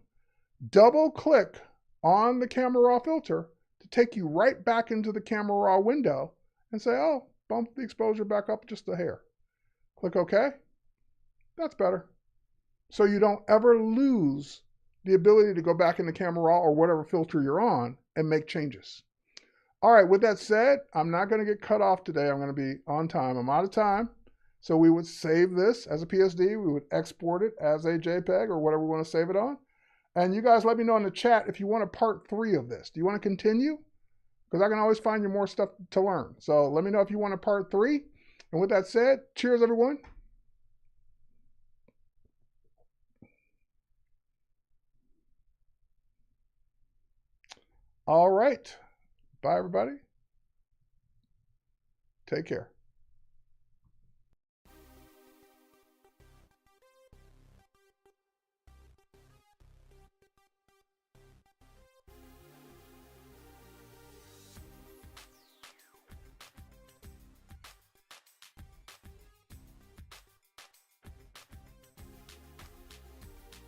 Double click on the Camera Raw filter to take you right back into the Camera Raw window and say, oh, bump the exposure back up just a hair. Click OK. That's better. So you don't ever lose the ability to go back into Camera Raw or whatever filter you're on and make changes. All right, with that said, I'm not going to get cut off today. I'm going to be on time. I'm out of time. So we would save this as a PSD. We would export it as a JPEG or whatever we want to save it on. And you guys let me know in the chat if you want a part 3 of this. Do you want to continue? Because I can always find you more stuff to learn. So let me know if you want a part 3. And with that said, cheers, everyone. All right. Bye, everybody. Take care.